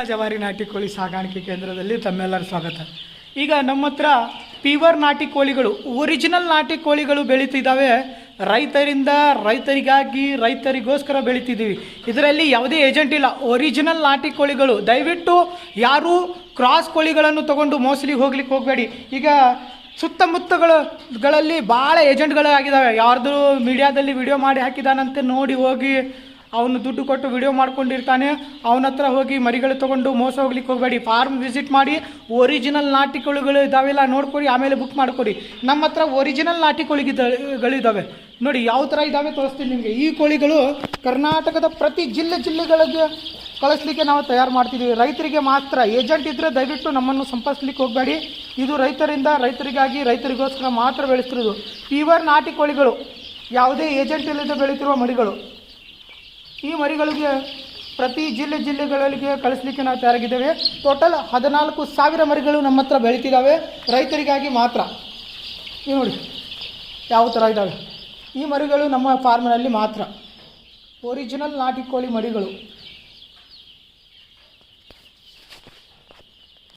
ಜವಾರಿ ನಾಟಿ ಕೋಳಿ ಸಾಗಾಣಿಕೆ ಕೇಂದ್ರದಲ್ಲಿ ತಮ್ಮೆಲ್ಲರ ಸ್ವಾಗತ. ಈಗ ನಮ್ಮ ಹತ್ರ ಪ್ಯೂರ್ ನಾಟಿ ಕೋಳಿಗಳು, ಒರಿಜಿನಲ್ ನಾಟಿ ಕೋಳಿಗಳು ಬೆಳೀತಿದ್ದಾವೆ. ರೈತರಿಗೋಸ್ಕರ ಬೆಳೀತಿದ್ದೀವಿ. ಇದರಲ್ಲಿ ಯಾವುದೇ ಏಜೆಂಟ್ ಇಲ್ಲ, ಒರಿಜಿನಲ್ ನಾಟಿ ಕೋಳಿಗಳು. ದಯವಿಟ್ಟು ಯಾರೂ ಕ್ರಾಸ್ ಕೋಳಿಗಳನ್ನು ತಗೊಂಡು ಮೋಸಲಿಗೆ ಹೋಗ್ಲಿಕ್ಕೆ ಹೋಗಬೇಡಿ. ಈಗ ಸುತ್ತಮುತ್ತಗಳಲ್ಲಿ ಭಾಳ ಏಜೆಂಟ್ಗಳು ಆಗಿದ್ದಾವೆ. ಯಾರ್ದು ಮೀಡಿಯಾದಲ್ಲಿ ವಿಡಿಯೋ ಮಾಡಿ ಹಾಕಿದಾನಂತೆ ನೋಡಿ ಹೋಗಿ ಅವನು ದುಡ್ಡು ಕೊಟ್ಟು ವಿಡಿಯೋ ಮಾಡ್ಕೊಂಡಿರ್ತಾನೆ. ಅವನ ಹತ್ರ ಹೋಗಿ ಮರಿಗಳು ತೊಗೊಂಡು ಮೋಸ ಹೋಗ್ಲಿಕ್ಕೆ ಹೋಗಬೇಡಿ. ಫಾರ್ಮ್ ವಿಸಿಟ್ ಮಾಡಿ ಒರಿಜಿನಲ್ ನಾಟಿ ಕೋಳಿಗಳು ಇದ್ದಾವೆಲ್ಲ ನೋಡ್ಕೊಡಿ, ಆಮೇಲೆ ಬುಕ್ ಮಾಡ್ಕೊಡಿ. ನಮ್ಮ ಹತ್ರ ಒರಿಜಿನಲ್ ನಾಟಿ ಕೋಳಿಗಳಿದ್ದಾವೆ ನೋಡಿ, ಯಾವ ಥರ ಇದ್ದಾವೆ ತೋರಿಸ್ತೀನಿ ನಿಮಗೆ. ಈ ಕೋಳಿಗಳು ಕರ್ನಾಟಕದ ಪ್ರತಿ ಜಿಲ್ಲೆಗಳಿಗೆ ಕಳಿಸ್ಲಿಕ್ಕೆ ನಾವು ತಯಾರು ಮಾಡ್ತಿದ್ದೀವಿ. ರೈತರಿಗೆ ಮಾತ್ರ. ಏಜೆಂಟ್ ಇದ್ದರೆ ದಯವಿಟ್ಟು ನಮ್ಮನ್ನು ಸಂಪರ್ಕಿಸ್ಲಿಕ್ಕೆ ಹೋಗಬೇಡಿ. ಇದು ರೈತರಿಗಾಗಿ ರೈತರಿಗೋಸ್ಕರ ಮಾತ್ರ ಬೆಳೆಸ್ತಿರೋದು ಪ್ಯೂರ್ ನಾಟಿ ಕೋಳಿಗಳು. ಯಾವುದೇ ಏಜೆಂಟ್ ಇಲ್ಲದೆ ಬೆಳೀತಿರುವ ಮರಿಗಳು. ಈ ಮರಿಗಳಿಗೆ ಪ್ರತಿ ಜಿಲ್ಲೆಗಳಿಗೆ ಕಳಿಸ್ಲಿಕ್ಕೆ ನಾವು ತಯಾರಾಗಿದ್ದೇವೆ. ಟೋಟಲ್ 14,000 ಮರಿಗಳು ನಮ್ಮ ಹತ್ರ ಬೆಳೀತಿದ್ದಾವೆ, ರೈತರಿಗಾಗಿ ಮಾತ್ರ. ಈ ನೋಡಿ ಯಾವ ಥರ ಇದ್ದಾವೆ. ಈ ಮರಿಗಳು ನಮ್ಮ ಫಾರ್ಮ್ನಲ್ಲಿ ಮಾತ್ರ. ಒರಿಜಿನಲ್ ನಾಟಿ ಕೋಳಿ ಮರಿಗಳು.